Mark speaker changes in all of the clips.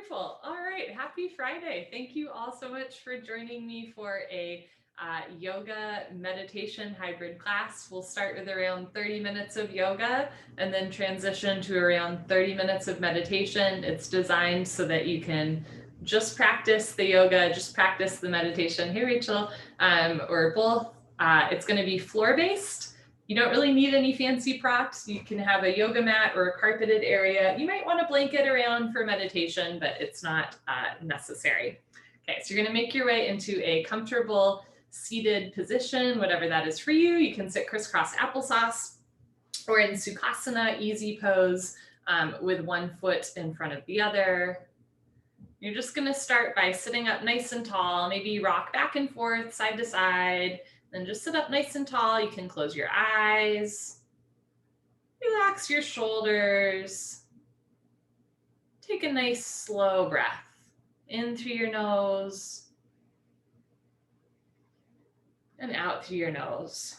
Speaker 1: Wonderful. All right. Happy Friday. Thank you all so much for joining me for a yoga meditation hybrid class. We'll start with around 30 minutes of yoga and then transition to around 30 minutes of meditation. It's designed so that you can just practice the yoga, just practice the meditation. Hey, Rachel, or both. It's going to be floor-based. You don't really need any fancy props. You can have a yoga mat or a carpeted area. You might want a blanket around for meditation, but it's not necessary. Okay, so you're gonna make your way into a comfortable seated position, whatever that is for you. You can sit crisscross applesauce or in Sukhasana, easy pose with one foot in front of the other. You're just gonna start by sitting up nice and tall, maybe rock back and forth, side to side, then just sit up nice and tall. You can close your eyes, relax your shoulders, take a nice slow breath in through your nose and out through your nose.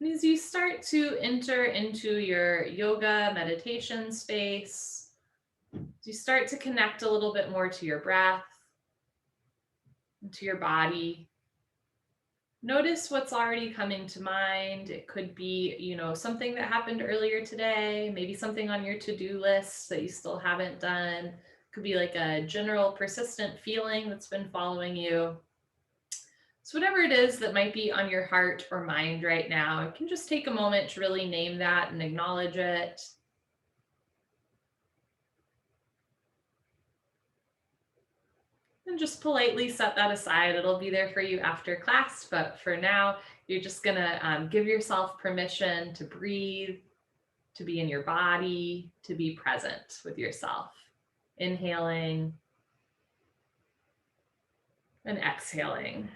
Speaker 1: And as you start to enter into your yoga meditation space, you start to connect a little bit more to your breath, to your body. Notice what's already coming to mind. It could be, something that happened earlier today, maybe something on your to-do list that you still haven't done. It could be like a general persistent feeling that's been following you. So whatever it is that might be on your heart or mind right now, you can just take a moment to really name that and acknowledge it. And just politely set that aside. It'll be there for you after class, but for now, you're just gonna give yourself permission to breathe, to be in your body, to be present with yourself. Inhaling and exhaling.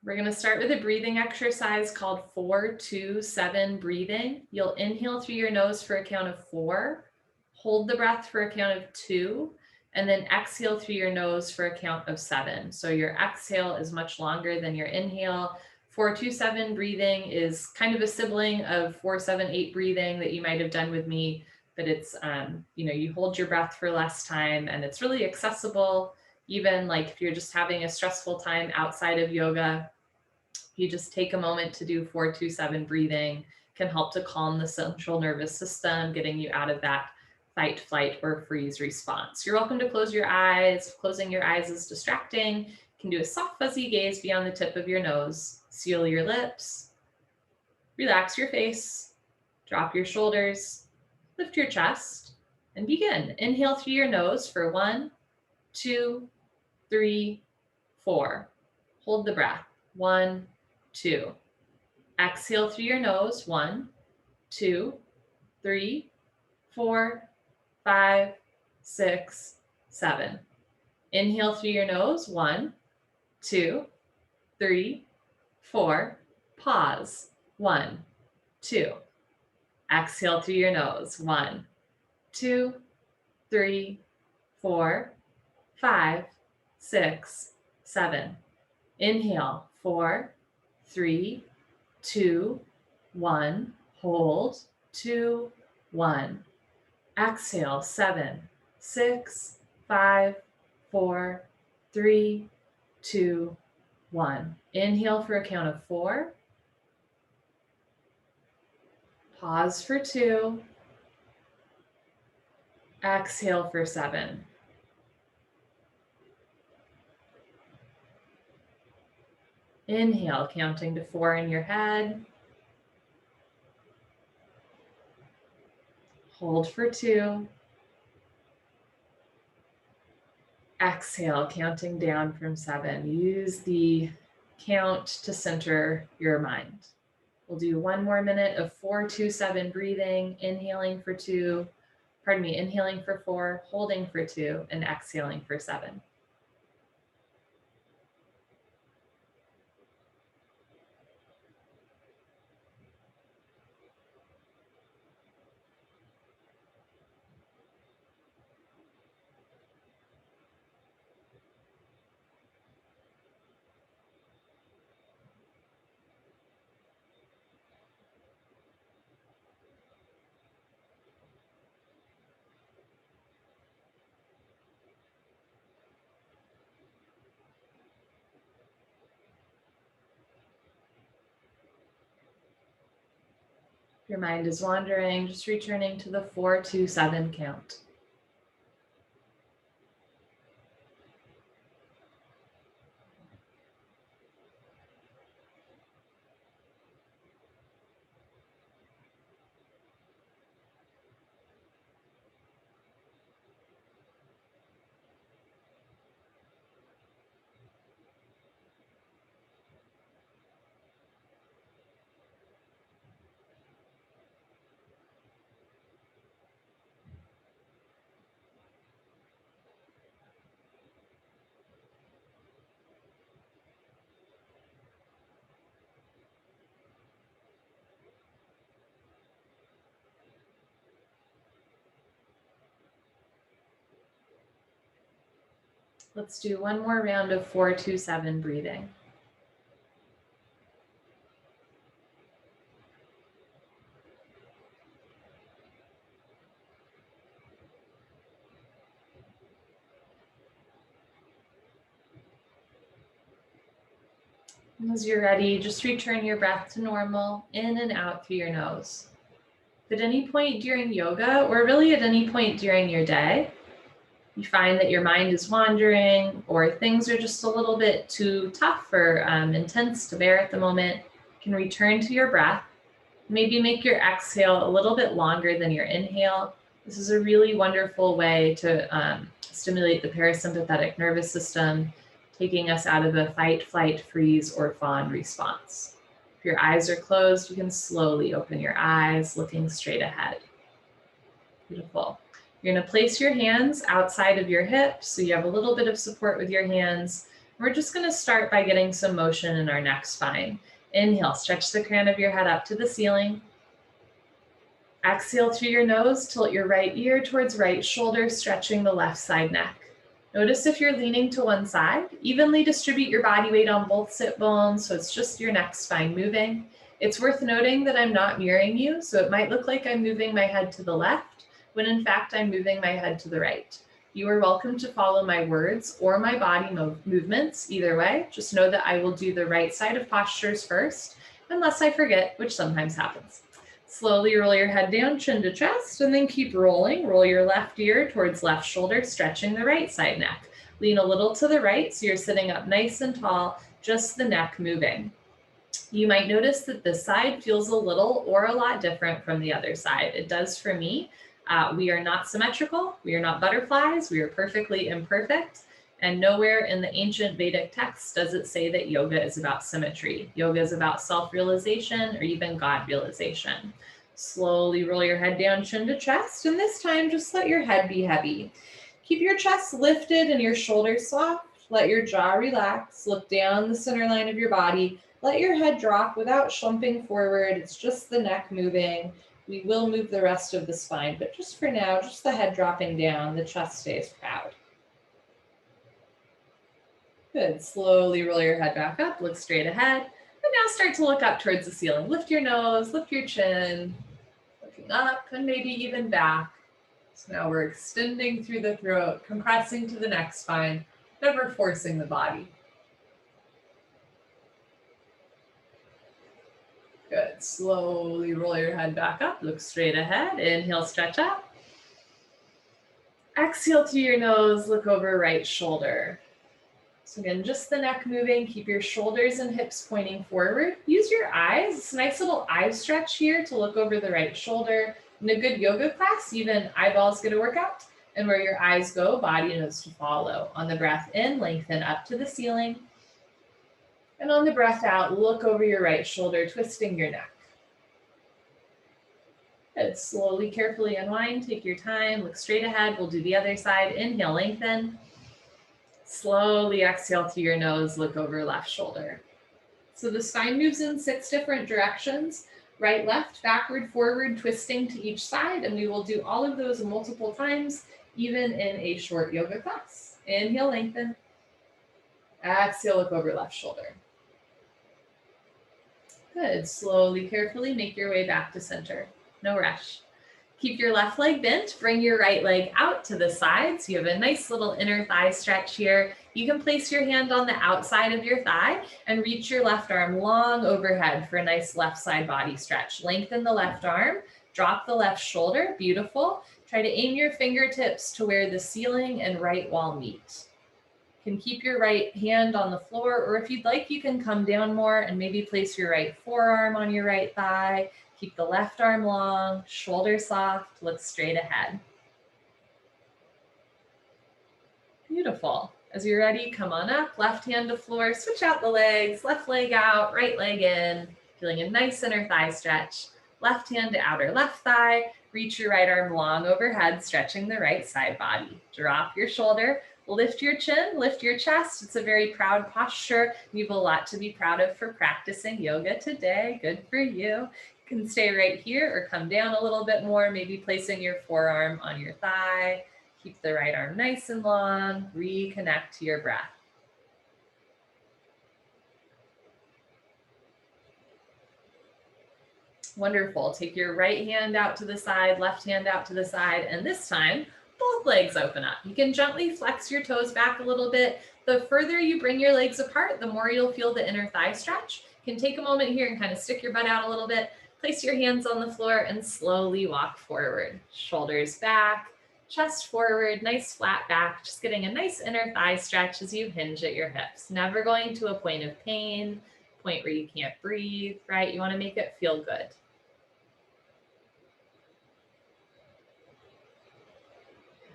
Speaker 1: We're gonna start with a breathing exercise called 4-2-7 breathing. You'll inhale through your nose for a count of 4, hold the breath for a count of 2, and then exhale through your nose for a count of 7. So your exhale is much longer than your inhale. 4-2-7 breathing is kind of a sibling of 4-7-8 breathing that you might have done with me, but it's, you hold your breath for less time and it's really accessible. Even like if you're just having a stressful time outside of yoga, you just take a moment to do 4-2-7 breathing, can help to calm the central nervous system, getting you out of that fight, flight, or freeze response. You're welcome to close your eyes. Closing your eyes is distracting. You can do a soft, fuzzy gaze beyond the tip of your nose. Seal your lips. Relax your face. Drop your shoulders. Lift your chest. And begin. Inhale through your nose for 1, 2, 3, 4. Hold the breath. 1, 2. Exhale through your nose. 1, 2, 3, 4, 5, 6, 7. Inhale through your nose. 1, 2, 3, 4. Pause. 1, 2. Exhale through your nose. 1, 2, 3, 4, 5, 6, 7. Inhale. 4, 3, 2, 1. Hold. 2, 1. Exhale. 7, 6, 5, 4, 3, 2, 1. Inhale for a count of 4. Pause for 2. Exhale for 7. Inhale, counting to 4 in your head. Hold for 2. Exhale, counting down from 7. Use the count to center your mind. We'll do one more minute of 4-2-7 breathing, inhaling for 2, inhaling for 4, holding for 2, and exhaling for 7. If your mind is wandering, just returning to the 4-2-7 count. Let's do one more round of 4-2-7 breathing. And as you're ready, just return your breath to normal, in and out through your nose. If at any point during yoga, or really at any point during your day, you find that your mind is wandering or things are just a little bit too tough or intense to bear at the moment, you can return to your breath. Maybe make your exhale a little bit longer than your inhale. This is a really wonderful way to stimulate the parasympathetic nervous system, taking us out of a fight, flight, freeze, or fawn response. If your eyes are closed, you can slowly open your eyes, looking straight ahead. Beautiful. You're going to place your hands outside of your hips, so you have a little bit of support with your hands. We're just going to start by getting some motion in our neck spine. Inhale, stretch the crown of your head up to the ceiling. Exhale through your nose, tilt your right ear towards right shoulder, stretching the left side neck. Notice if you're leaning to one side, evenly distribute your body weight on both sit bones, so it's just your neck spine moving. It's worth noting that I'm not mirroring you, so it might look like I'm moving my head to the left, when in fact I'm moving my head to the right. You are welcome to follow my words or my body movements, either way. Just know that I will do the right side of postures first, unless I forget, which sometimes happens. Slowly roll your head down, chin to chest, and then keep rolling. Roll your left ear towards left shoulder, stretching the right side neck. Lean a little to the right, so you're sitting up nice and tall, just the neck moving. You might notice that this side feels a little or a lot different from the other side. It does for me. We are not symmetrical. We are not butterflies. We are perfectly imperfect. And nowhere in the ancient Vedic texts does it say that yoga is about symmetry. Yoga is about self-realization or even God realization. Slowly roll your head down, chin to chest, and this time just let your head be heavy. Keep your chest lifted and your shoulders soft. Let your jaw relax. Look down the center line of your body. Let your head drop without slumping forward. It's just the neck moving. We will move the rest of the spine, but just for now, just the head dropping down, the chest stays proud. Good. Slowly roll your head back up, look straight ahead, and now start to look up towards the ceiling. Lift your nose, lift your chin, looking up and maybe even back. So now we're extending through the throat, compressing to the neck spine, never forcing the body. Good. Slowly roll your head back up, look straight ahead. Inhale, stretch up. Exhale through your nose, look over right shoulder. So again, just the neck moving, keep your shoulders and hips pointing forward. Use your eyes, it's a nice little eye stretch here to look over the right shoulder. In a good yoga class, even eyeballs get a workout. And where your eyes go, body knows to follow. On the breath in, lengthen up to the ceiling. And on the breath out, look over your right shoulder, twisting your neck. Good. Slowly, carefully unwind, take your time, look straight ahead. We'll do the other side. Inhale, lengthen. Slowly exhale through your nose, look over left shoulder. So the spine moves in 6 different directions, right, left, backward, forward, twisting to each side, and we will do all of those multiple times, even in a short yoga class. Inhale, lengthen. Exhale, look over left shoulder. Good. Slowly, carefully make your way back to center. No rush. Keep your left leg bent, bring your right leg out to the side. So you have a nice little inner thigh stretch here. You can place your hand on the outside of your thigh and reach your left arm long overhead for a nice left side body stretch. Lengthen the left arm, drop the left shoulder, beautiful. Try to aim your fingertips to where the ceiling and right wall meet. You can keep your right hand on the floor, or if you'd like, you can come down more and maybe place your right forearm on your right thigh. Keep the left arm long, shoulder soft, look straight ahead. Beautiful. As you're ready, come on up, left hand to floor, switch out the legs, left leg out, right leg in, feeling a nice inner thigh stretch. Left hand to outer left thigh, reach your right arm long overhead, stretching the right side body. Drop your shoulder, lift your chin, lift your chest. It's a very proud posture. You have a lot to be proud of for practicing yoga today. Good for you. You can stay right here or come down a little bit more, maybe placing your forearm on your thigh. Keep the right arm nice and long. Reconnect to your breath. Wonderful. Take your right hand out to the side, left hand out to the side, and this time, both legs open up. You can gently flex your toes back a little bit. The further you bring your legs apart, the more you'll feel the inner thigh stretch. You can take a moment here and kind of stick your butt out a little bit. Place your hands on the floor and slowly walk forward. Shoulders back. Chest forward, nice flat back, just getting a nice inner thigh stretch as you hinge at your hips. Never going to a point of pain, point where you can't breathe, right? You want to make it feel good.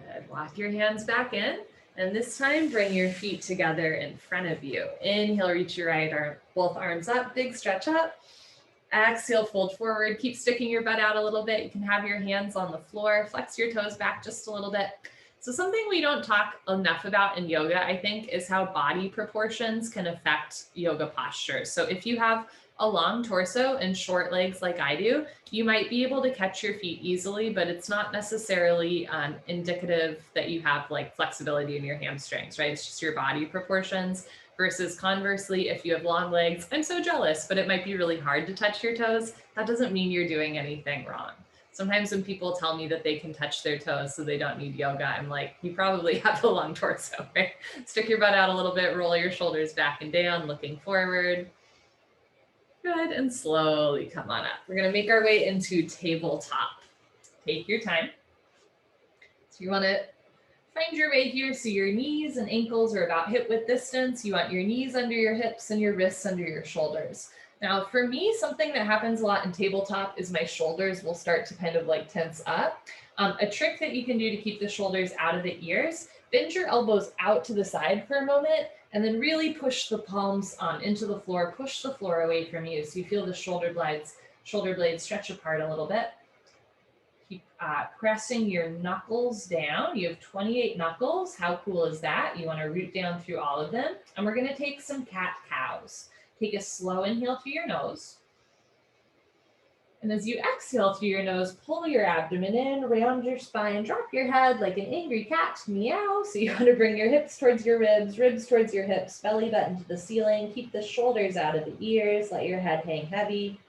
Speaker 1: Good. Walk your hands back in, and this time bring your feet together in front of you. Inhale, reach your right arm, both arms up, big stretch up. Exhale, fold forward. Keep sticking your butt out a little bit. You can have your hands on the floor. Flex your toes back just a little bit. So something we don't talk enough about in yoga, I think, is how body proportions can affect yoga posture. So if you have a long torso and short legs like I do, you might be able to catch your feet easily, but it's not necessarily indicative that you have like flexibility in your hamstrings, right? It's just your body proportions. Versus conversely, if you have long legs, I'm so jealous, but it might be really hard to touch your toes. That doesn't mean you're doing anything wrong. Sometimes when people tell me that they can touch their toes so they don't need yoga, I'm like, you probably have a long torso, right? Stick your butt out a little bit, roll your shoulders back and down, looking forward. Good, and slowly come on up. We're gonna make our way into tabletop. Take your time. So you wanna find your way here so your knees and ankles are about hip width distance. You want your knees under your hips and your wrists under your shoulders. Now for me, something that happens a lot in tabletop is my shoulders will start to kind of like tense up. A trick that you can do to keep the shoulders out of the ears, bend your elbows out to the side for a moment and then really push the palms into the floor, push the floor away from you so you feel the shoulder blades stretch apart a little bit. Keep pressing your knuckles down. You have 28 knuckles. How cool is that? You want to root down through all of them. And we're going to take some cat-cows. Take a slow inhale through your nose. And as you exhale through your nose, pull your abdomen in, round your spine, drop your head like an angry cat, meow. So you want to bring your hips towards your ribs, ribs towards your hips, belly button to the ceiling. Keep the shoulders out of the ears. Let your head hang heavy.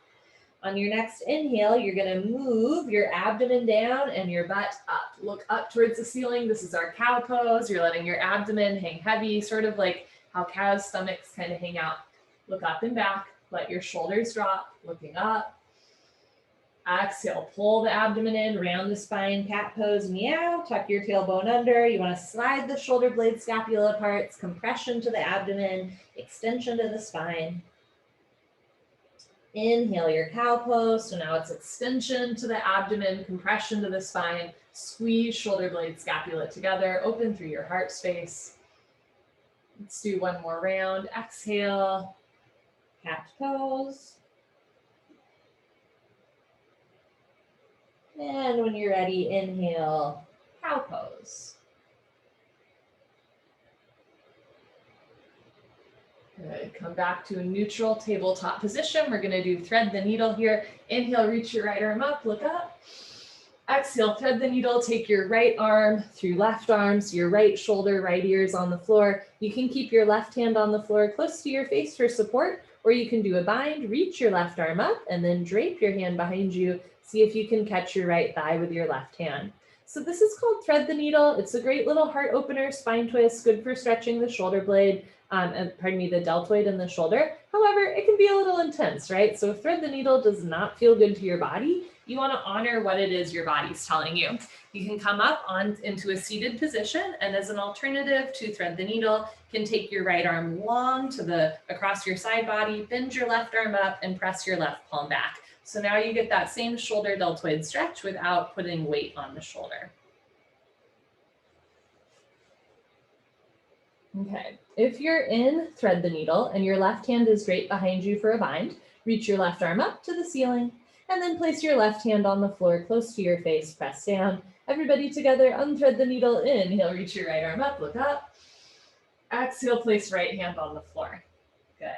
Speaker 1: On your next inhale, you're going to move your abdomen down and your butt up. Look up towards the ceiling. This is our cow pose. You're letting your abdomen hang heavy, sort of like how cows' stomachs kind of hang out. Look up and back. Let your shoulders drop, looking up. Exhale, pull the abdomen in, round the spine, cat pose, meow. Tuck your tailbone under. You want to slide the shoulder blade scapula apart. It's compression to the abdomen, extension to the spine. Inhale your cow pose. So now it's extension to the abdomen, compression to the spine. Squeeze shoulder blade scapula together. Open through your heart space. Let's do one more round. Exhale, cat pose. And when you're ready, inhale, cow pose. Good. Come back to a neutral tabletop position. We're going to do thread the needle here. Inhale, reach your right arm up, look up. Exhale, thread the needle, take your right arm through left arm, so your right shoulder, right ears on the floor. You can keep your left hand on the floor close to your face for support, or you can do a bind, reach your left arm up, and then drape your hand behind you. See if you can catch your right thigh with your left hand. So this is called thread the needle. It's a great little heart opener, spine twist, good for stretching the shoulder blade, the deltoid in the shoulder. However, it can be a little intense, right? So if thread the needle does not feel good to your body, you want to honor what it is your body's telling you. You can come up into a seated position, and as an alternative to thread the needle, you can take your right arm long across your side body, bend your left arm up, and press your left palm back. So now you get that same shoulder deltoid stretch without putting weight on the shoulder. Okay, if you're in thread the needle and your left hand is straight behind you for a bind, reach your left arm up to the ceiling and then place your left hand on the floor close to your face, press down. Everybody together, unthread the needle, inhale, reach your right arm up, look up. Exhale, place right hand on the floor. Good.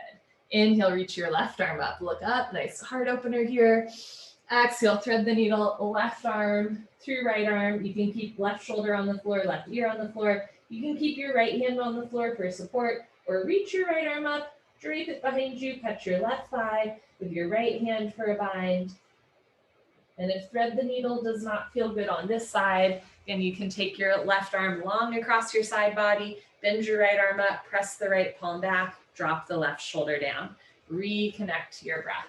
Speaker 1: Inhale, reach your left arm up, look up, nice heart opener here. Exhale, thread the needle, left arm through right arm. You can keep left shoulder on the floor, left ear on the floor. You can keep your right hand on the floor for support, or reach your right arm up, drape it behind you, catch your left thigh with your right hand for a bind. And if thread the needle does not feel good on this side, then you can take your left arm long across your side body, bend your right arm up, press the right palm back, drop the left shoulder down. Reconnect to your breath.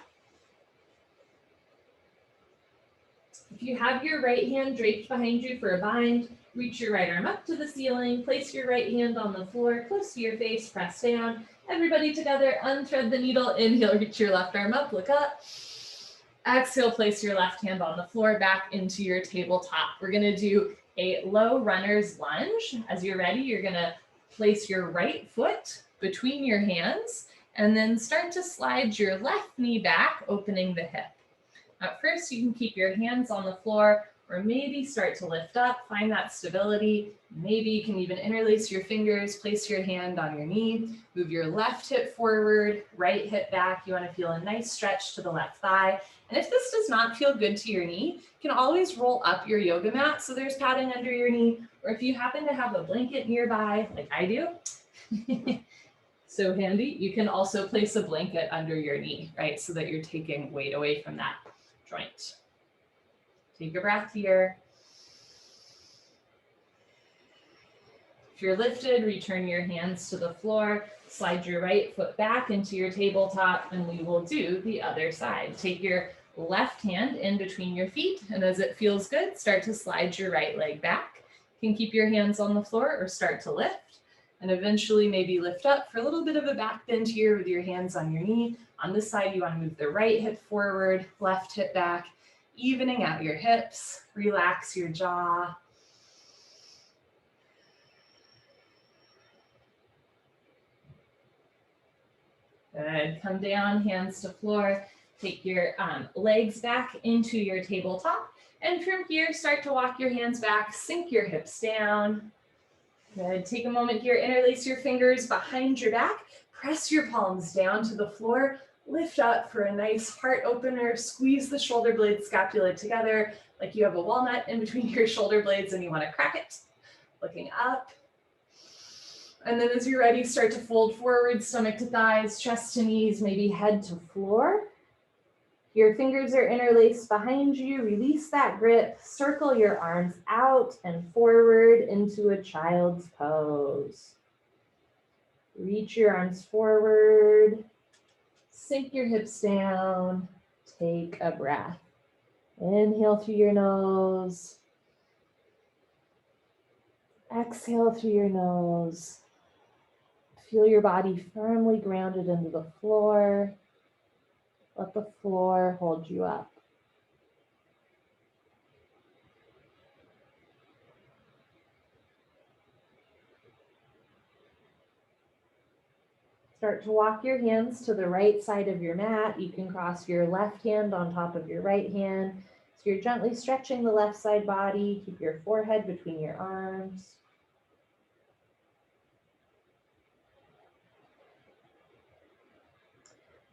Speaker 1: If you have your right hand draped behind you for a bind, reach your right arm up to the ceiling, place your right hand on the floor, close to your face, press down. Everybody together, unthread the needle, inhale, reach your left arm up, look up. Exhale, place your left hand on the floor, back into your tabletop. We're gonna do a low runner's lunge. As you're ready, you're gonna place your right foot between your hands and then start to slide your left knee back, opening the hip. At first, you can keep your hands on the floor or maybe start to lift up, find that stability. Maybe you can even interlace your fingers, place your hand on your knee, move your left hip forward, right hip back. You want to feel a nice stretch to the left thigh. And if this does not feel good to your knee, you can always roll up your yoga mat so there's padding under your knee. Or if you happen to have a blanket nearby, like I do, so handy, you can also place a blanket under your knee, right? So that you're taking weight away from that joint. Take a breath here. If you're lifted, return your hands to the floor, slide your right foot back into your tabletop, and we will do the other side. Take your left hand in between your feet, and as it feels good, start to slide your right leg back. You can keep your hands on the floor or start to lift, and eventually maybe lift up for a little bit of a back bend here with your hands on your knee. On this side, you want to move the right hip forward, left hip back, evening out your hips, relax your jaw. Good, come down, hands to floor. Take your legs back into your tabletop. And from here, start to walk your hands back, sink your hips down. Good, take a moment here, interlace your fingers behind your back, press your palms down to the floor, lift up for a nice heart opener, squeeze the shoulder blades, scapula together, like you have a walnut in between your shoulder blades and you want to crack it. Looking up. And then as you're ready, start to fold forward, stomach to thighs, chest to knees, maybe head to floor. Your fingers are interlaced behind you. Release that grip. Circle your arms out and forward into a child's pose. Reach your arms forward. Sink your hips down. Take a breath. Inhale through your nose. Exhale through your nose. Feel your body firmly grounded into the floor. Let the floor hold you up. Start to walk your hands to the right side of your mat. You can cross your left hand on top of your right hand. So you're gently stretching the left side body. Keep your forehead between your arms.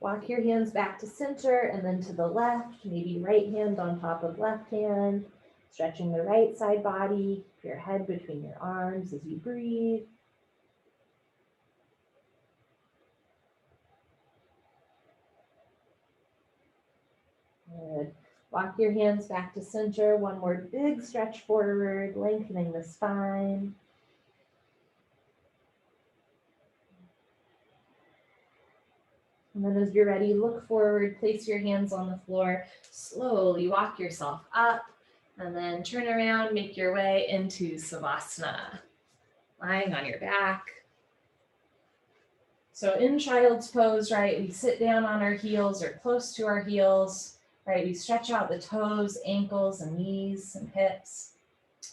Speaker 1: Walk your hands back to center and then to the left, maybe right hand on top of left hand, stretching the right side body, keep your head between your arms as you breathe. Good. Walk your hands back to center. One more big stretch forward, lengthening the spine. And then as you're ready, look forward, place your hands on the floor, slowly walk yourself up, and then turn around, make your way into Savasana, lying on your back. So in child's pose, right, we sit down on our heels or close to our heels, right? We stretch out the toes, ankles, and knees and hips.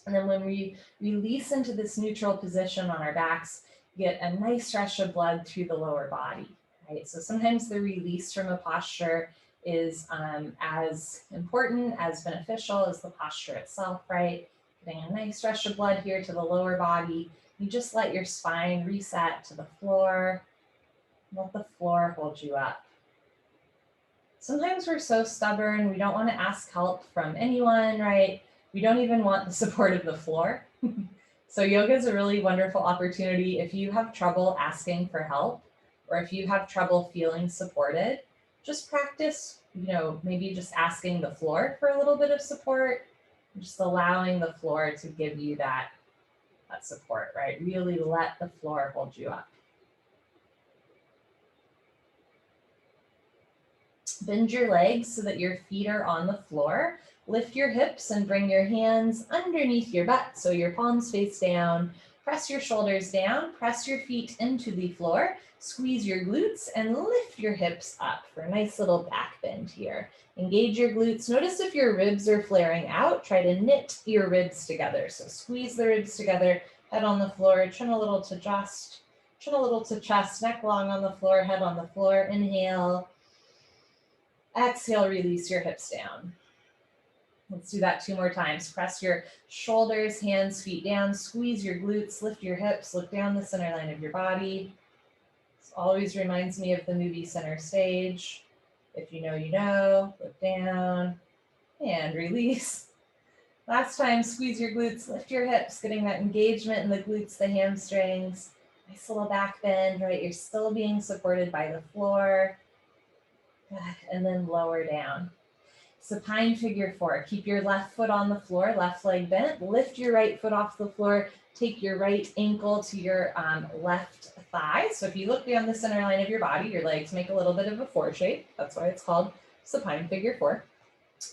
Speaker 1: And then when we release into this neutral position on our backs, get a nice stretch of blood through the lower body, right? So sometimes the release from a posture is as important, as beneficial as the posture itself, right? Getting a nice stretch of blood here to the lower body. You just let your spine reset to the floor. Let the floor hold you up. Sometimes we're so stubborn, we don't want to ask help from anyone, right? We don't even want the support of the floor. So yoga is a really wonderful opportunity if you have trouble asking for help, or if you have trouble feeling supported, just practice, maybe just asking the floor for a little bit of support, just allowing the floor to give you that support, right? Really let the floor hold you up. Bend your legs so that your feet are on the floor. Lift your hips and bring your hands underneath your butt so your palms face down. Press your shoulders down, press your feet into the floor, squeeze your glutes and lift your hips up for a nice little back bend here. Engage your glutes. Notice if your ribs are flaring out, try to knit your ribs together. So squeeze the ribs together, head on the floor, chin a little to chest, neck long on the floor, head on the floor. Inhale. Exhale, release your hips down. Let's do that 2 more times. Press your shoulders, hands, feet down, squeeze your glutes, lift your hips, look down the center line of your body. This always reminds me of the movie Center Stage. If you know, you know. Look down and release. Last time, squeeze your glutes, lift your hips, getting that engagement in the glutes, the hamstrings. Nice little back bend, right? You're still being supported by the floor. And then lower down. Supine figure 4. Keep your left foot on the floor, left leg bent. Lift your right foot off the floor. Take your right ankle to your left thigh. So if you look down the center line of your body, your legs make a little bit of a 4 shape. That's why it's called supine figure 4.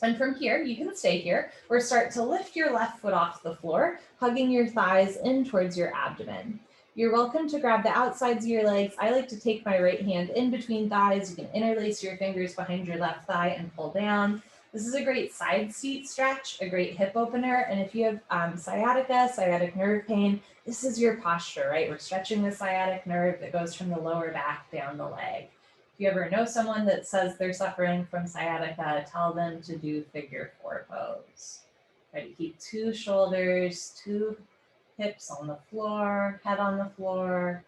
Speaker 1: And from here, you can stay here or start to lift your left foot off the floor, hugging your thighs in towards your abdomen. You're welcome to grab the outsides of your legs. I like to take my right hand in between thighs. You can interlace your fingers behind your left thigh and pull down. This is a great side seat stretch, a great hip opener. And if you have sciatic nerve pain, this is your posture, right? We're stretching the sciatic nerve that goes from the lower back down the leg. If you ever know someone that says they're suffering from sciatica, tell them to do figure 4 pose. Try to keep 2 shoulders, 2 hips on the floor, head on the floor.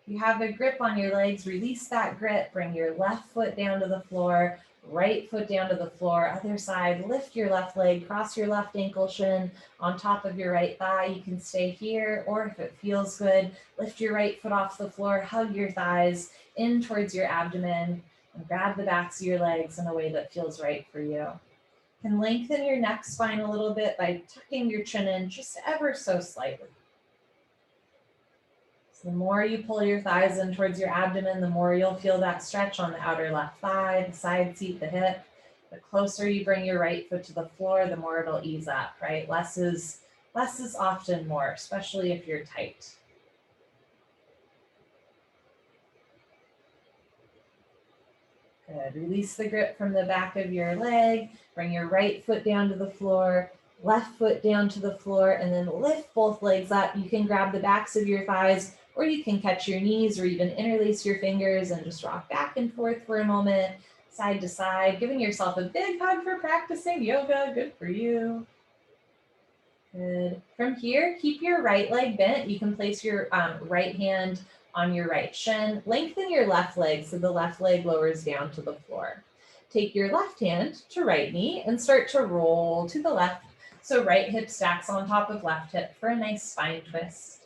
Speaker 1: If you have a grip on your legs, release that grip. Bring your left foot down to the floor, right foot down to the floor. Other side, lift your left leg, cross your left ankle shin on top of your right thigh. You can stay here, or if it feels good, lift your right foot off the floor, hug your thighs in towards your abdomen, and grab the backs of your legs in a way that feels right for you. You can lengthen your neck spine a little bit by tucking your chin in just ever so slightly. So the more you pull your thighs in towards your abdomen, the more you'll feel that stretch on the outer left thigh, the side seat, the hip. The closer you bring your right foot to the floor, the more it'll ease up, right? Less is often more, especially if you're tight. Good. Release the grip from the back of your leg. Bring your right foot down to the floor, left foot down to the floor, and then lift both legs up. You can grab the backs of your thighs, or you can catch your knees, or even interlace your fingers and just rock back and forth for a moment, side to side, giving yourself a big hug for practicing yoga. Good for you. Good. From here, keep your right leg bent. You can place your right hand on your right shin. Lengthen your left leg so the left leg lowers down to the floor. Take your left hand to right knee and start to roll to the left. So right hip stacks on top of left hip for a nice spine twist.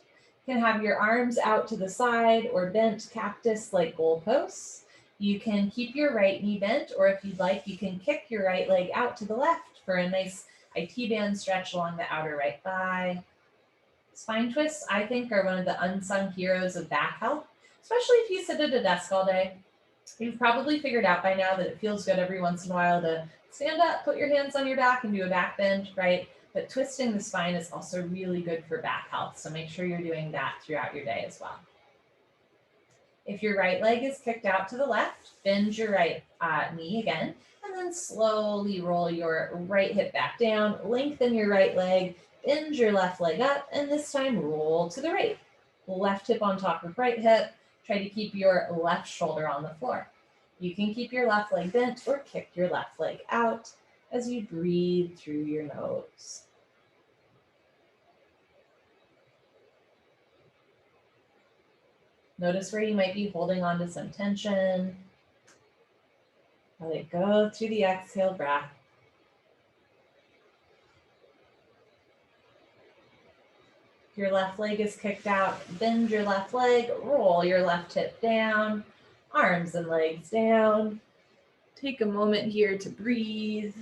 Speaker 1: You can have your arms out to the side or bent cactus like goalposts. You can keep your right knee bent, or if you'd like, you can kick your right leg out to the left for a nice IT band stretch along the outer right thigh. Spine twists, I think, are one of the unsung heroes of back health, especially if you sit at a desk all day. You've probably figured out by now that it feels good every once in a while to stand up, put your hands on your back, and do a back bend, right? But twisting the spine is also really good for back health, so make sure you're doing that throughout your day as well. If your right leg is kicked out to the left, bend your right knee again, and then slowly roll your right hip back down, lengthen your right leg, bend your left leg up, and this time roll to the right. Left hip on top of right hip. Try to keep your left shoulder on the floor. You can keep your left leg bent or kick your left leg out as you breathe through your nose. Notice where you might be holding on to some tension. Let it go through the exhale breath. Your left leg is kicked out, bend your left leg, roll your left hip down, arms and legs down. Take a moment here to breathe.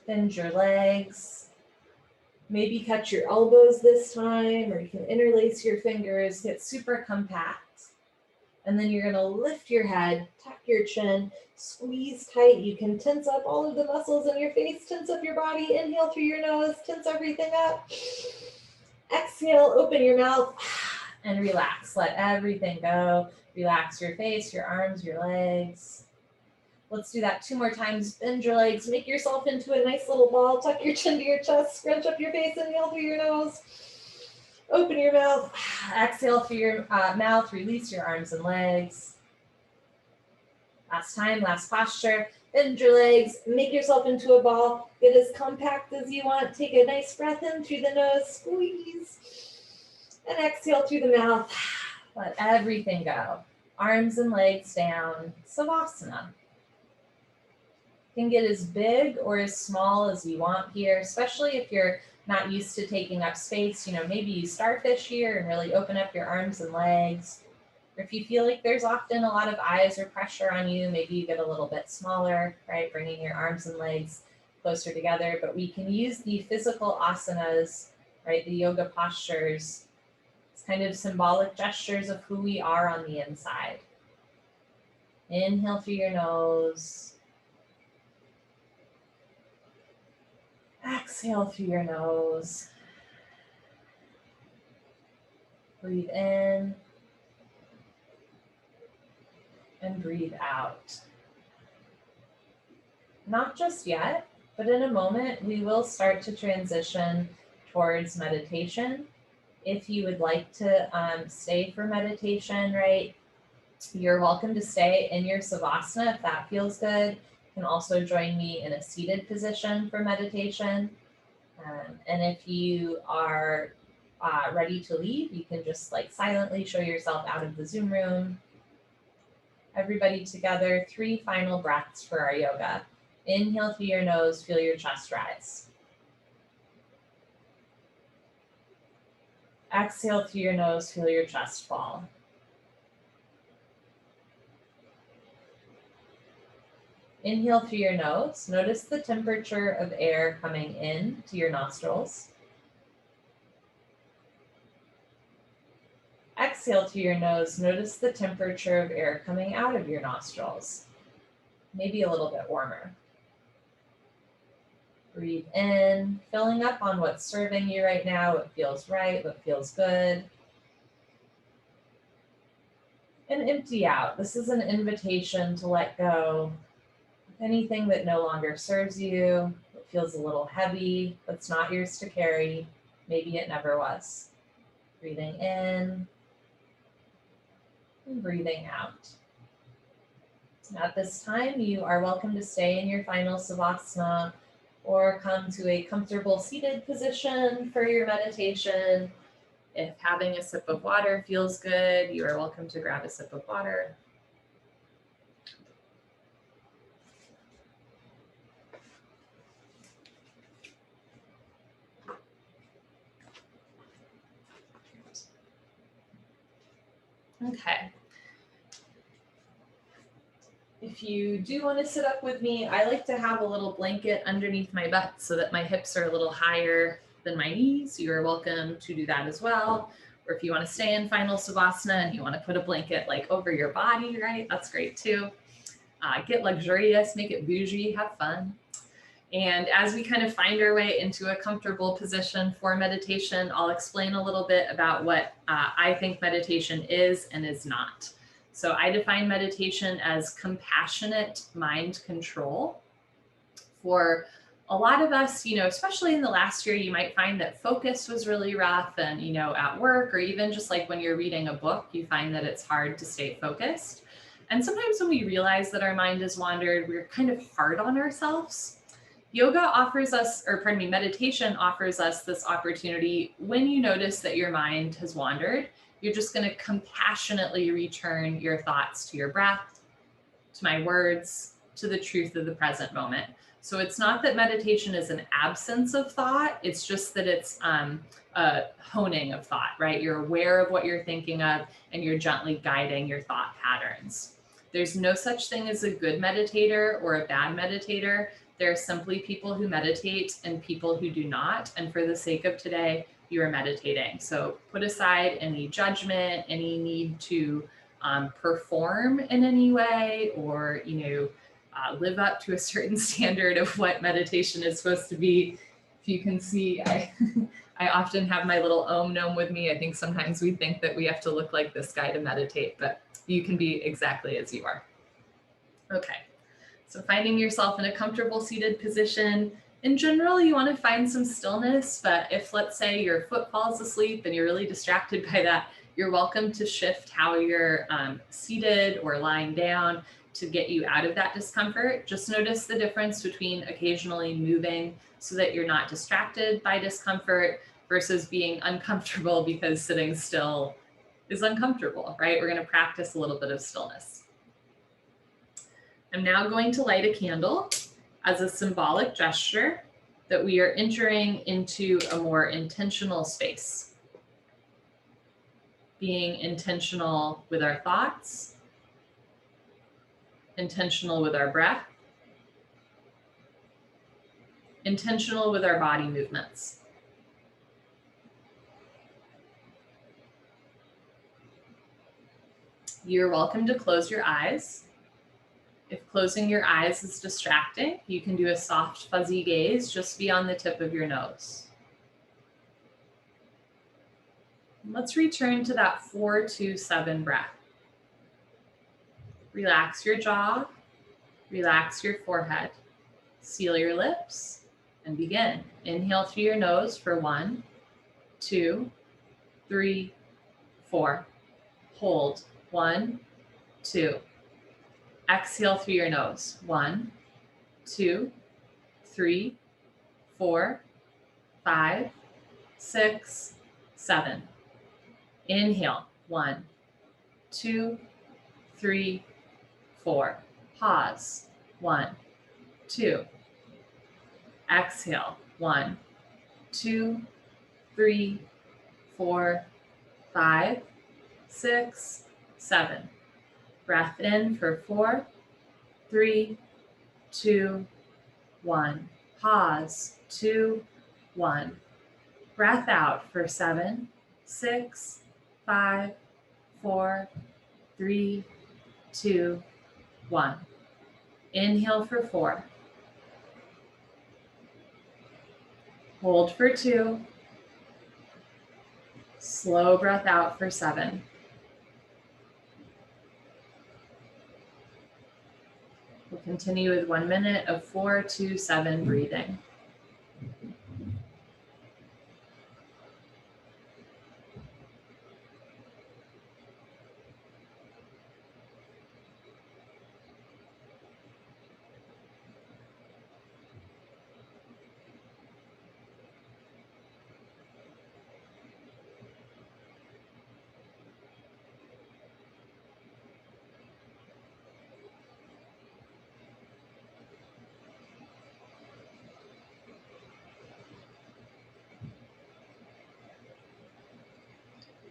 Speaker 1: Bend your legs. Maybe catch your elbows this time, or you can interlace your fingers, get super compact. And then you're gonna lift your head, tuck your chin, squeeze tight. You can tense up all of the muscles in your face, tense up your body, inhale through your nose, tense everything up. Exhale, open your mouth and relax. Let everything go. Relax your face, your arms, your legs. Let's do that 2 more times. Bend your legs, make yourself into a nice little ball, tuck your chin to your chest, scrunch up your face, inhale through your nose. Open your mouth, exhale through your mouth, release your arms and legs. Last time, last posture. Bend your legs, make yourself into a ball, get as compact as you want. Take a nice breath in through the nose, squeeze, and exhale through the mouth. Let everything go. Arms and legs down, Savasana. You can get as big or as small as you want here, especially if you're not used to taking up space. Maybe you starfish here and really open up your arms and legs. Or if you feel like there's often a lot of eyes or pressure on you, maybe you get a little bit smaller, right? Bringing your arms and legs closer together. But we can use the physical asanas, right? The yoga postures. It's kind of symbolic gestures of who we are on the inside. Inhale through your nose. Exhale through your nose. Breathe in and breathe out. Not just yet, but in a moment, we will start to transition towards meditation. If you would like to stay for meditation, right, you're welcome to stay in your Savasana if that feels good. You can also join me in a seated position for meditation. And if you are ready to leave, you can just silently show yourself out of the Zoom room. Everybody together, 3 final breaths for our yoga. Inhale through your nose, feel your chest rise. Exhale through your nose, feel your chest fall. Inhale through your nose. Notice the temperature of air coming in to your nostrils. Exhale through your nose. Notice the temperature of air coming out of your nostrils. Maybe a little bit warmer. Breathe in, filling up on what's serving you right now, what feels right, what feels good. And empty out. This is an invitation to let go of anything that no longer serves you, that feels a little heavy, that's not yours to carry. Maybe it never was. Breathing in and breathing out. At this time, you are welcome to stay in your final Savasana or come to a comfortable seated position for your meditation. If having a sip of water feels good, you are welcome to grab a sip of water. Okay. If you do want to sit up with me, I like to have a little blanket underneath my butt so that my hips are a little higher than my knees. You're welcome to do that as well. Or if you want to stay in final savasana and you want to put a blanket like over your body, right? That's great too. Get luxurious, make it bougie, have fun. And as we kind of find our way into a comfortable position for meditation, I'll explain a little bit about what I think meditation is and is not. So I define meditation as compassionate mind control. For a lot of us, especially in the last year, you might find that focus was really rough and, at work or even just like when you're reading a book, you find that it's hard to stay focused. And sometimes when we realize that our mind has wandered, we're kind of hard on ourselves. Meditation offers us this opportunity. When you notice that your mind has wandered, you're just going to compassionately return your thoughts to your breath, to my words, to the truth of the present moment. So it's not that meditation is an absence of thought. It's just that it's a honing of thought, right? You're aware of what you're thinking of and you're gently guiding your thought patterns. There's no such thing as a good meditator or a bad meditator. There are simply people who meditate and people who do not. And for the sake of today, you are meditating. So put aside any judgment, any need to perform in any way or, live up to a certain standard of what meditation is supposed to be. If you can see, I often have my little Om Gnome with me. I think sometimes we think that we have to look like this guy to meditate, but you can be exactly as you are. Okay. So finding yourself in a comfortable seated position. In general, you want to find some stillness, but if let's say your foot falls asleep and you're really distracted by that, you're welcome to shift how you're seated or lying down to get you out of that discomfort. Just notice the difference between occasionally moving so that you're not distracted by discomfort versus being uncomfortable because sitting still is uncomfortable, right? We're going to practice a little bit of stillness. I'm now going to light a candle as a symbolic gesture that we are entering into a more intentional space. Being intentional with our thoughts, intentional with our breath, intentional with our body movements. You're welcome to close your eyes. If closing your eyes is distracting, you can do a soft, fuzzy gaze just beyond the tip of your nose. Let's return to that 4-2-7 breath. Relax your jaw, relax your forehead, seal your lips, and begin. Inhale through your nose for 1, 2, 3, 4. Hold. 1, 2. Exhale through your nose. 1, 2, 3, 4, 5, 6, 7. Inhale. 1, 2, 3, 4. Pause. 1, 2. Exhale. 1, 2, 3, 4, 5, 6, 7. Breath in for 4, 3, 2, 1. Pause. 2, 1. Breath out for 7, 6, 5, 4, 3, 2, 1. Inhale for 4. Hold for 2. Slow breath out for 7. We'll continue with 1 minute of 4-2-7 breathing.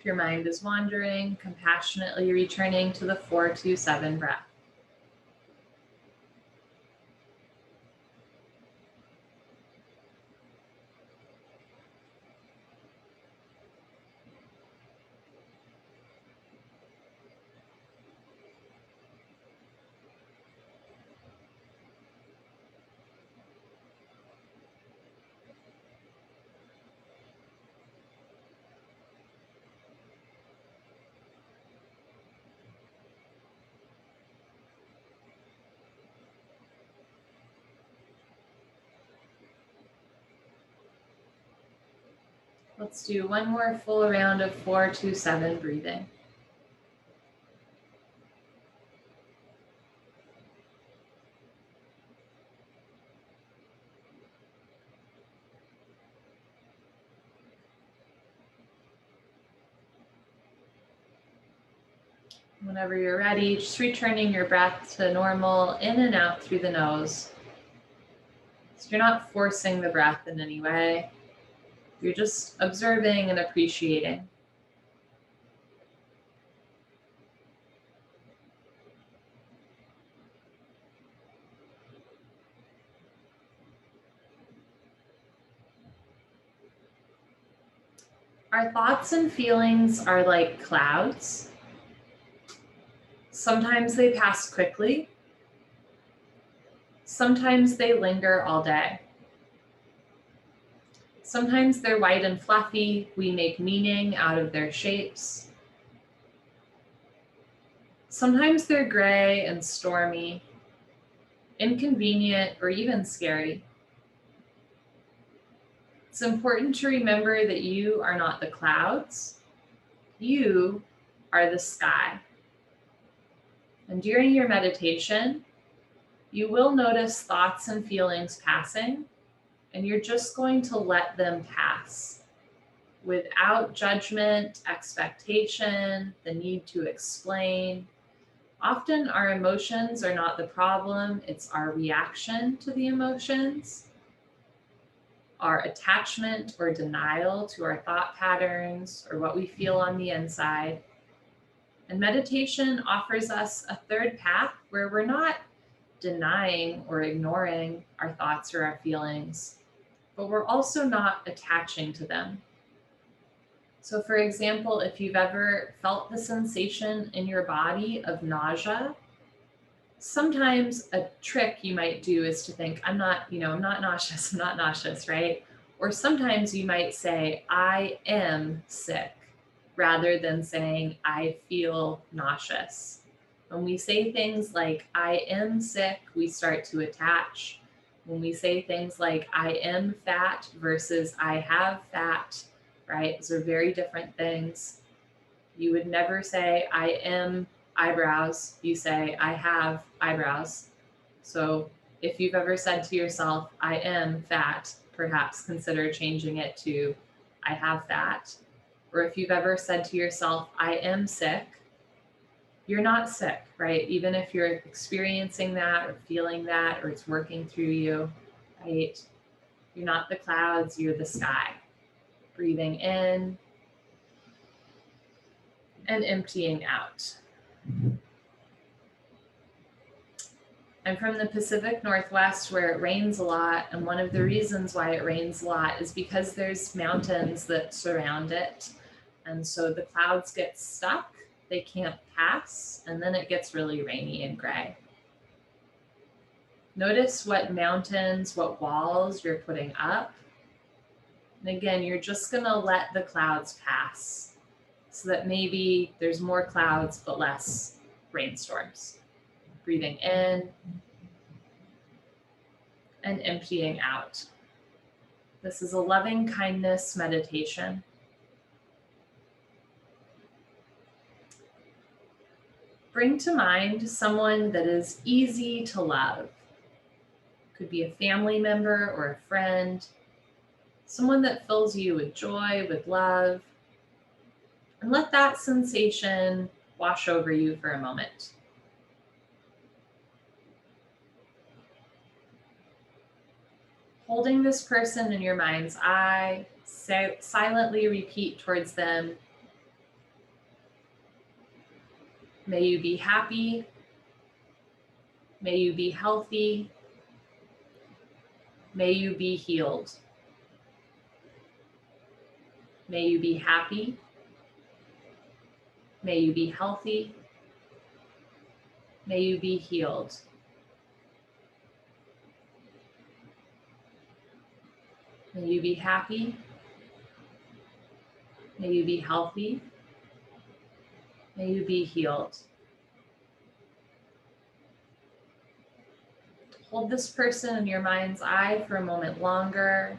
Speaker 1: If your mind is wandering, compassionately returning to the 4-2-7 breath. Let's do one more full round of 4-2-7 breathing. Whenever you're ready, just returning your breath to normal, in and out through the nose. So you're not forcing the breath in any way. You're just observing and appreciating. Our thoughts and feelings are like clouds. Sometimes they pass quickly. Sometimes they linger all day. Sometimes they're white and fluffy. We make meaning out of their shapes. Sometimes they're gray and stormy, inconvenient, or even scary. It's important to remember that you are not the clouds. You are the sky. And during your meditation, you will notice thoughts and feelings passing, and you're just going to let them pass without judgment, expectation, the need to explain. Often our emotions are not the problem, it's our reaction to the emotions, our attachment or denial to our thought patterns or what we feel on the inside. And meditation offers us a third path where we're not denying or ignoring our thoughts or our feelings, but we're also not attaching to them. So for example, if you've ever felt the sensation in your body of nausea, sometimes a trick you might do is to think, I'm not nauseous, right? Or sometimes you might say, I am sick, rather than saying, I feel nauseous. When we say things like, I am sick, we start to attach. When we say things like, I am fat versus I have fat, right? Those are very different things. You would never say, I am eyebrows. You say, I have eyebrows. So if you've ever said to yourself, I am fat, perhaps consider changing it to, I have fat. Or if you've ever said to yourself, I am sick, you're not sick, right? Even if you're experiencing that or feeling that, or it's working through you, right? You're not the clouds, you're the sky. Breathing in and emptying out. I'm from the Pacific Northwest where it rains a lot, and one of the reasons why it rains a lot is because there's mountains that surround it, and so the clouds get stuck, they can't pass, and then it gets really rainy and gray. Notice what mountains, what walls you're putting up, and again, you're just gonna let the clouds pass so that maybe there's more clouds but less rainstorms. Breathing in and emptying out. This is a loving kindness meditation. Bring to mind someone that is easy to love. Could be a family member or a friend, someone that fills you with joy, with love, and let that sensation wash over you for a moment. Holding this person in your mind's eye, silently repeat towards them, May you be happy. May you be healthy. May you be healed. May you be happy. May you be healthy. May you be healed. May you be happy. May you be healthy. May you be healed. Hold this person in your mind's eye for a moment longer.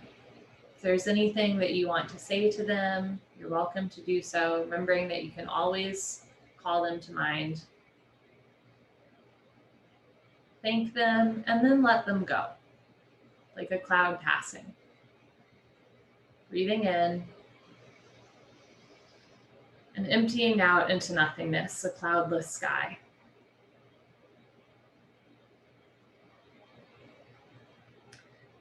Speaker 1: If there's anything that you want to say to them, you're welcome to do so, remembering that you can always call them to mind. Thank them, and then let them go, like a cloud passing. Breathing in and emptying out into nothingness, a cloudless sky.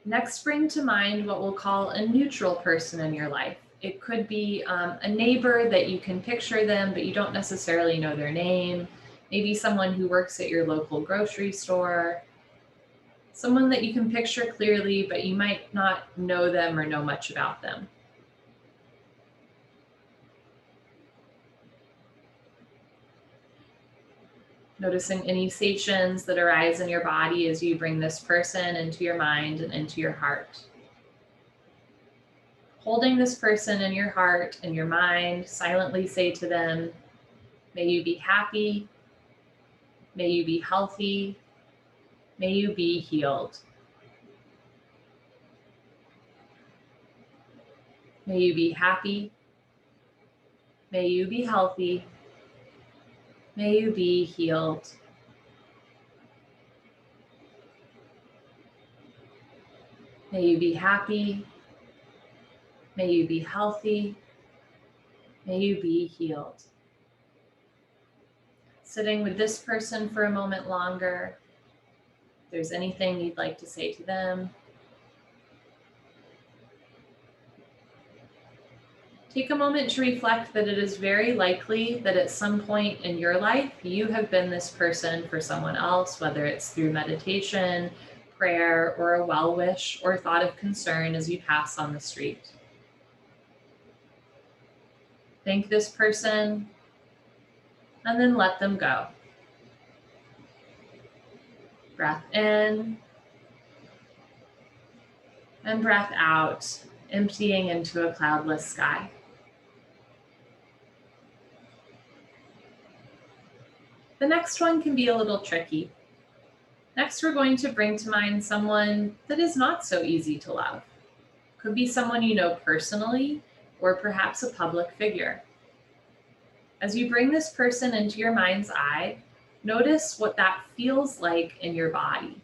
Speaker 1: Next, bring to mind what we'll call a neutral person in your life. It could be a neighbor that you can picture them, but you don't necessarily know their name. Maybe someone who works at your local grocery store. Someone that you can picture clearly, but you might not know them or know much about them. Noticing any sensations that arise in your body as you bring this person into your mind and into your heart. Holding this person in your heart and your mind, silently say to them, may you be happy, may you be healthy, may you be healed. May you be happy, may you be healthy, may you be healed. May you be happy, may you be healthy, may you be healed. Sitting with this person for a moment longer. If there's anything you'd like to say to them, take a moment to reflect that it is very likely that at some point in your life, you have been this person for someone else, whether it's through meditation, prayer, or a well wish or thought of concern as you pass on the street. Thank this person and then let them go. Breath in and breath out, emptying into a cloudless sky. The next one can be a little tricky. Next, we're going to bring to mind someone that is not so easy to love. Could be someone you know personally, or perhaps a public figure. As you bring this person into your mind's eye, notice what that feels like in your body.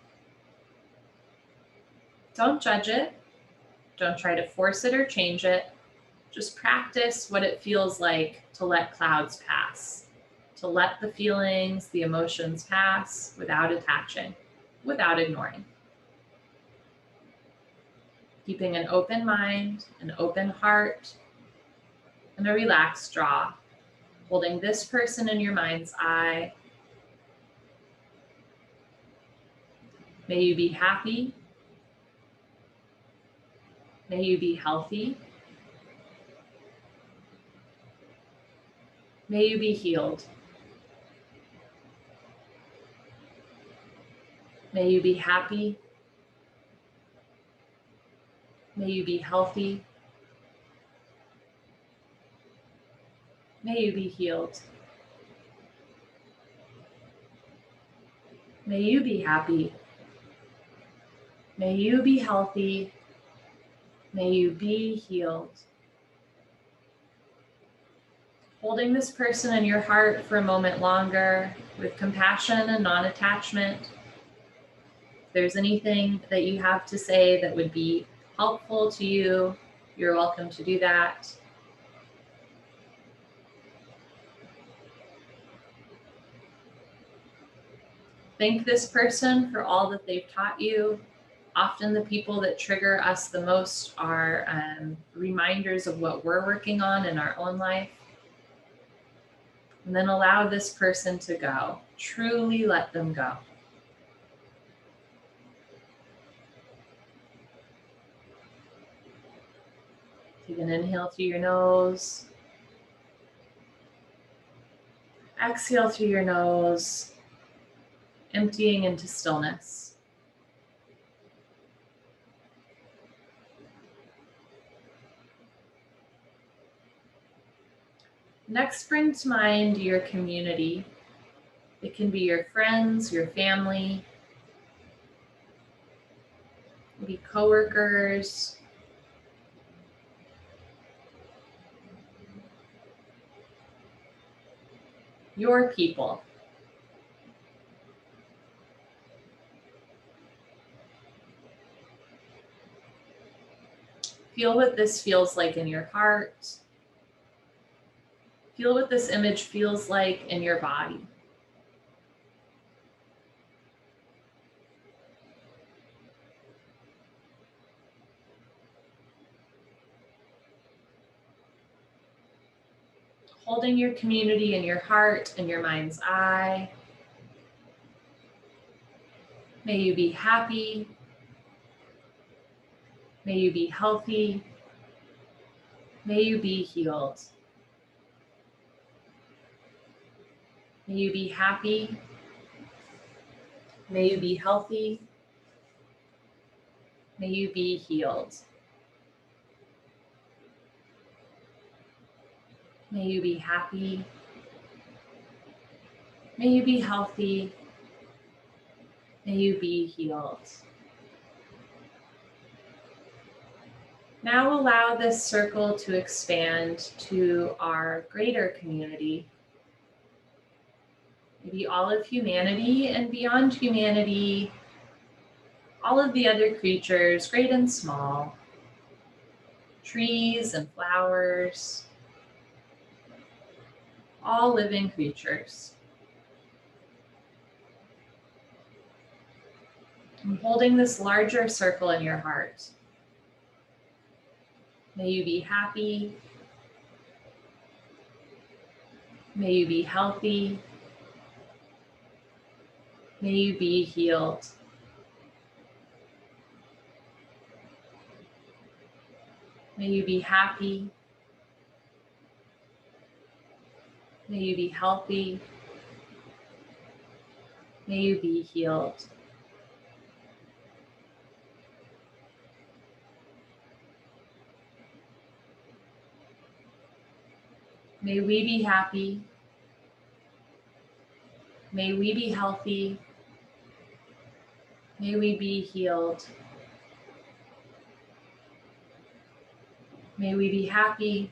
Speaker 1: Don't judge it. Don't try to force it or change it. Just practice what it feels like to let clouds pass, to let the feelings, the emotions pass without attaching, without ignoring. Keeping an open mind, an open heart, and a relaxed jaw, holding this person in your mind's eye. May you be happy. May you be healthy. May you be healed. May you be happy. May you be healthy. May you be healed. May you be happy. May you be healthy. May you be healed. Holding this person in your heart for a moment longer with compassion and non-attachment. If there's anything that you have to say that would be helpful to you, you're welcome to do that. Thank this person for all that they've taught you. Often the people that trigger us the most are reminders of what we're working on in our own life. And then allow this person to go. Truly let them go. Take an inhale through your nose. Exhale through your nose, emptying into stillness. Next, bring to mind your community. It can be your friends, your family, maybe coworkers, your people. Feel what this feels like in your heart. Feel what this image feels like in your body. Holding your community in your heart and your mind's eye. May you be happy. May you be healthy. May you be healed. May you be happy. May you be healthy. May you be healed. May you be happy. May you be healthy. May you be healed. Now allow this circle to expand to our greater community. Maybe all of humanity, and beyond humanity, all of the other creatures, great and small, trees and flowers, all living creatures. And holding this larger circle in your heart. May you be happy. May you be healthy. May you be healed. May you be happy. May you be healthy. May you be healed. May we be happy. May we be healthy. May we be healed. May we be happy.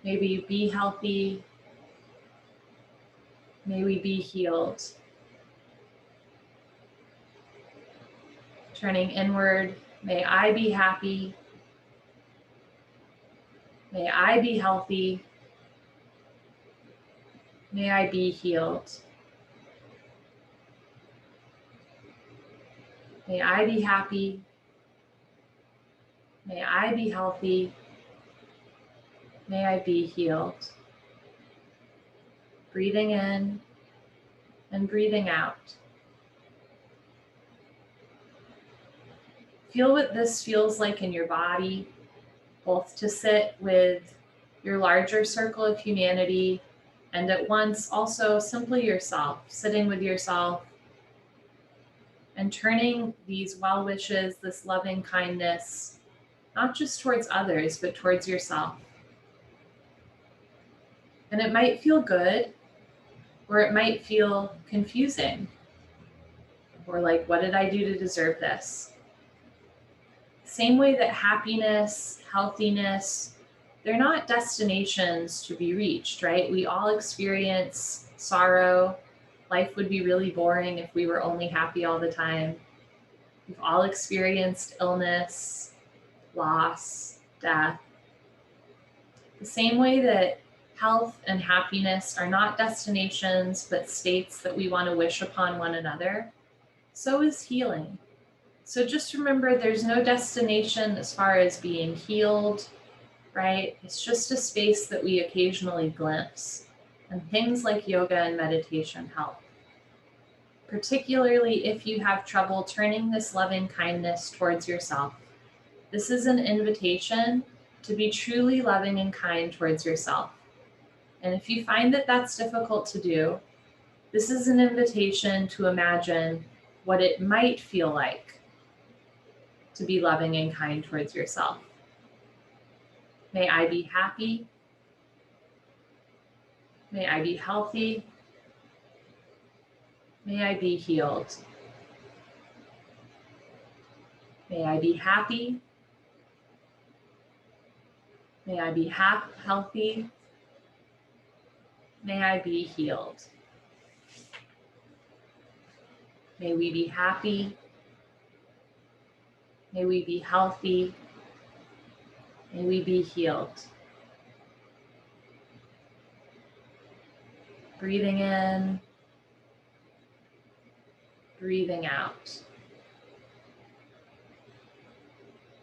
Speaker 1: May we be healthy. May we be healed. Turning inward, may I be happy. May I be healthy. May I be healed. May I be happy. May I be healthy. May I be healed. Breathing in and breathing out. Feel what this feels like in your body, both to sit with your larger circle of humanity and at once also simply yourself, sitting with yourself and turning these well wishes, this loving kindness, not just towards others, but towards yourself. And it might feel good, or it might feel confusing, or like, what did I do to deserve this? Same way that happiness, healthiness, they're not destinations to be reached, right? We all experience sorrow. Life would be really boring if we were only happy all the time. We've all experienced illness, loss, death. The same way that health and happiness are not destinations, but states that we want to wish upon one another, so is healing. So just remember, there's no destination as far as being healed right? It's just a space that we occasionally glimpse, and things like yoga and meditation help. Particularly if you have trouble turning this loving kindness towards yourself. This is an invitation to be truly loving and kind towards yourself. And if you find that that's difficult to do, this is an invitation to imagine what it might feel like to be loving and kind towards yourself. May I be happy. May I be healthy. May I be healed. May I be happy. May I be healthy. May I be healed. May we be happy. May we be healthy. May we be healed. Breathing in, breathing out.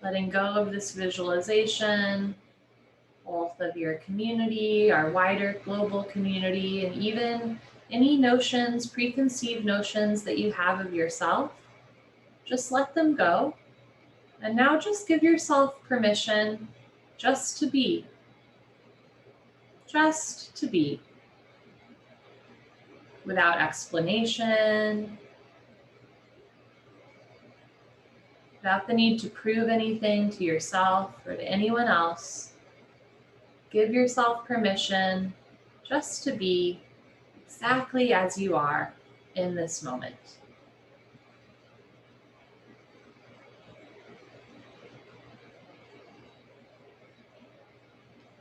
Speaker 1: Letting go of this visualization, both of your community, our wider global community, and even any notions, preconceived notions that you have of yourself. Just let them go. And now just give yourself permission just to be. Just to be. Without explanation, without the need to prove anything to yourself or to anyone else. Give yourself permission just to be exactly as you are in this moment.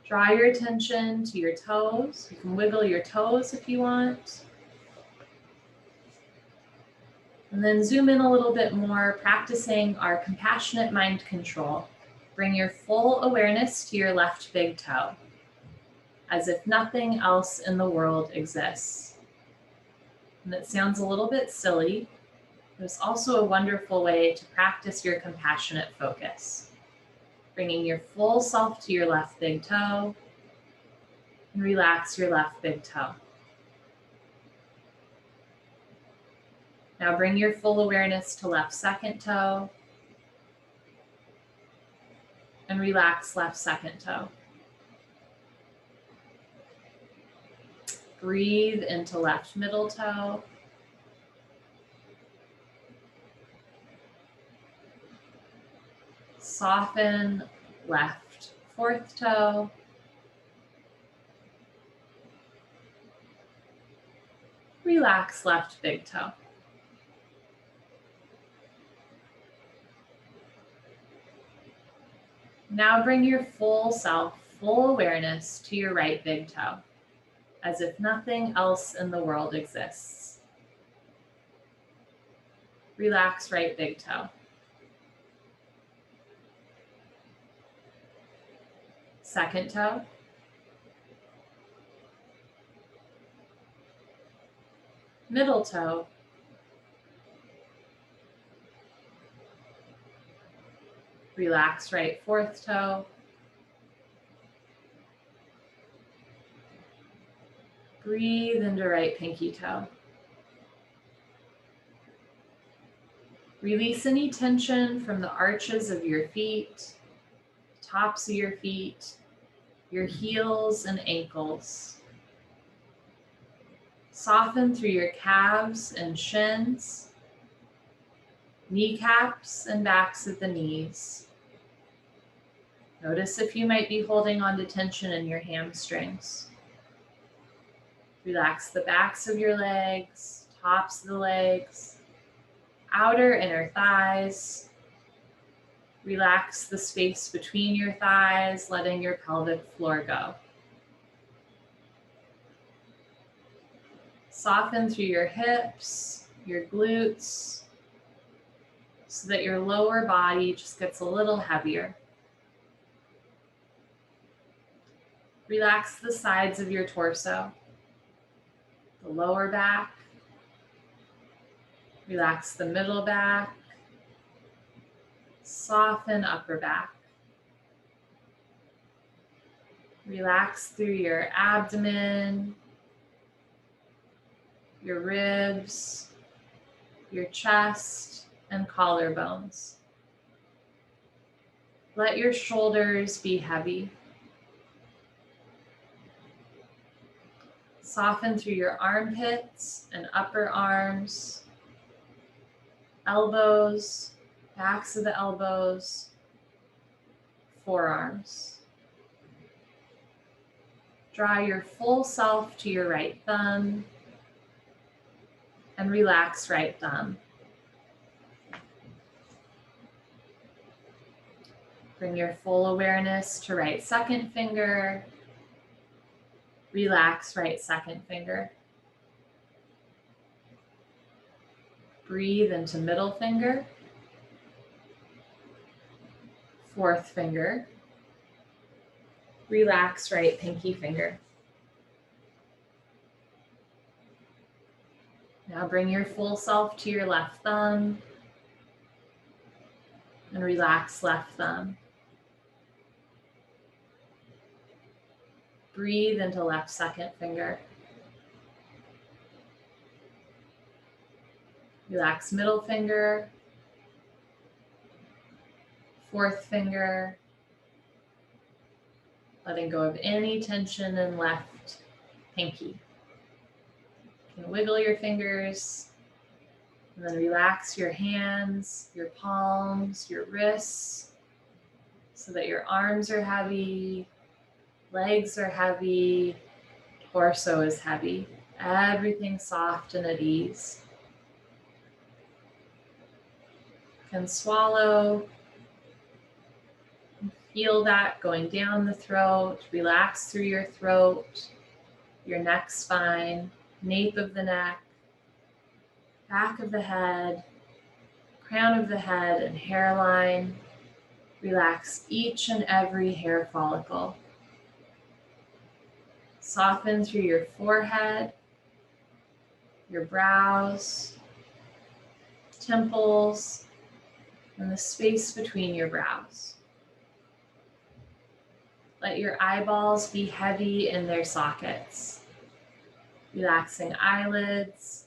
Speaker 1: Draw your attention to your toes. You can wiggle your toes if you want. And then zoom in a little bit more, practicing our compassionate mind control. Bring your full awareness to your left big toe, as if nothing else in the world exists. And it sounds a little bit silly, but it's also a wonderful way to practice your compassionate focus. Bringing your full self to your left big toe, and relax your left big toe. Now bring your full awareness to left second toe, and relax left second toe. Breathe into left middle toe. Soften left fourth toe. Relax left big toe. Now bring your full self, full awareness to your right big toe, as if nothing else in the world exists. Relax right big toe. Second toe. Middle toe. Relax right fourth toe. Breathe into right pinky toe. Release any tension from the arches of your feet, tops of your feet, your heels and ankles. Soften through your calves and shins, kneecaps and backs of the knees. Notice if you might be holding on to tension in your hamstrings. Relax the backs of your legs, tops of the legs, outer inner thighs. Relax the space between your thighs, letting your pelvic floor go. Soften through your hips, your glutes, so that your lower body just gets a little heavier. Relax the sides of your torso, the lower back. Relax the middle back. Soften upper back. Relax through your abdomen, your ribs, your chest, and collarbones. Let your shoulders be heavy. Soften through your armpits and upper arms, elbows, backs of the elbows, forearms. Draw your full self to your right thumb and relax right thumb. Bring your full awareness to right second finger. Relax right second finger. Breathe into middle finger, fourth finger. Relax right pinky finger. Now bring your full self to your left thumb and relax left thumb. Breathe into left second finger. Relax middle finger, fourth finger, letting go of any tension in left pinky. You can wiggle your fingers and then relax your hands, your palms, your wrists so that your arms are heavy, legs are heavy, torso is heavy. Everything soft and at ease. You can swallow. Feel that going down the throat. Relax through your throat, your neck spine, nape of the neck, back of the head, crown of the head, and hairline. Relax each and every hair follicle. Soften through your forehead, your brows, temples, and the space between your brows. Let your eyeballs be heavy in their sockets. Relaxing eyelids,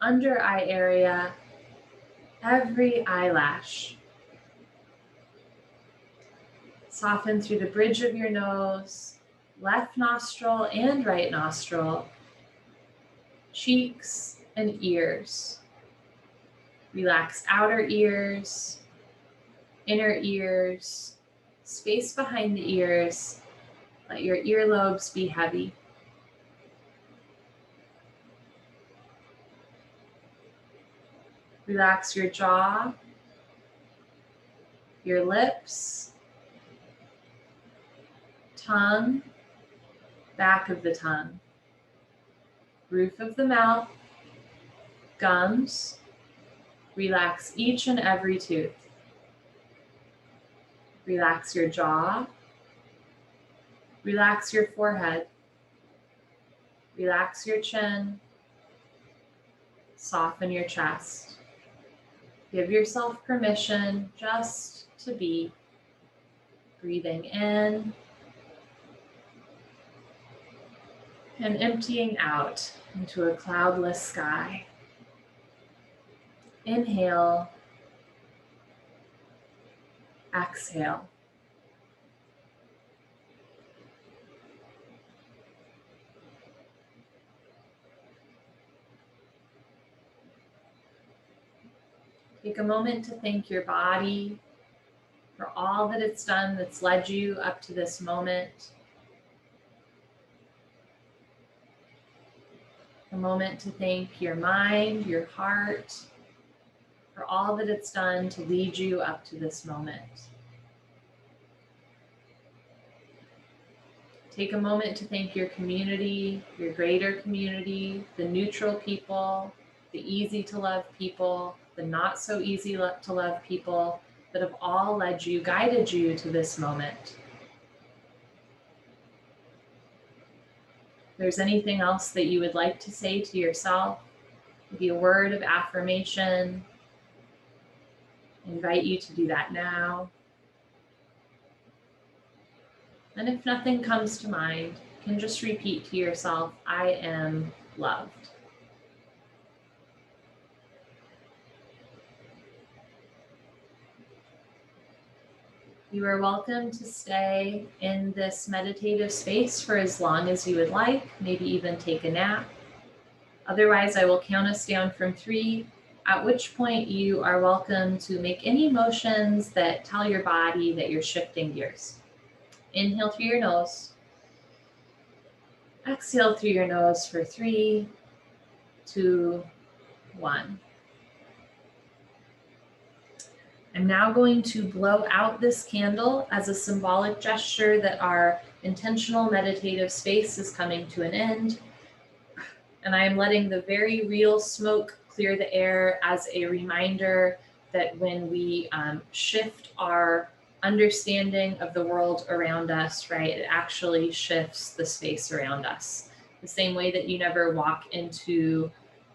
Speaker 1: under eye area, every eyelash. Soften through the bridge of your nose, left nostril and right nostril, cheeks and ears. Relax outer ears, inner ears, space behind the ears. Let your earlobes be heavy. Relax your jaw, your lips, tongue, back of the tongue, roof of the mouth, gums. Relax each and every tooth. Relax your jaw. Relax your forehead. Relax your chin. Soften your chest. Give yourself permission just to be. Breathing in and emptying out into a cloudless sky. Inhale. Exhale. Take a moment to thank your body for all that it's done that's led you up to this moment. A moment to thank your mind, your heart, for all that it's done to lead you up to this moment. Take a moment to thank your community, your greater community, the neutral people, the easy to love people, the not so easy to love people that have all led you, guided you to this moment. If there's anything else that you would like to say to yourself, maybe a word of affirmation, I invite you to do that now. And if nothing comes to mind, you can just repeat to yourself, I am loved. You are welcome to stay in this meditative space for as long as you would like, maybe even take a nap. Otherwise, I will count us down from 3, at which point you are welcome to make any motions that tell your body that you're shifting gears. Inhale through your nose. Exhale through your nose for 3, 2, 1. I'm now going to blow out this candle as a symbolic gesture that our intentional meditative space is coming to an end. And I am letting the very real smoke clear the air as a reminder that when we shift our understanding of the world around us, right, it actually shifts the space around us. The same way that you never walk into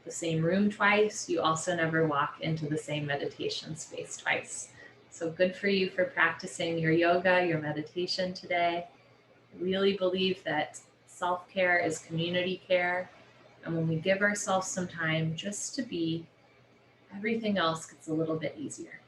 Speaker 1: the same room twice, you also never walk into the same meditation space twice. So good for you for practicing your yoga, your meditation today. I really believe that self-care is community care. And when we give ourselves some time just to be, everything else gets a little bit easier.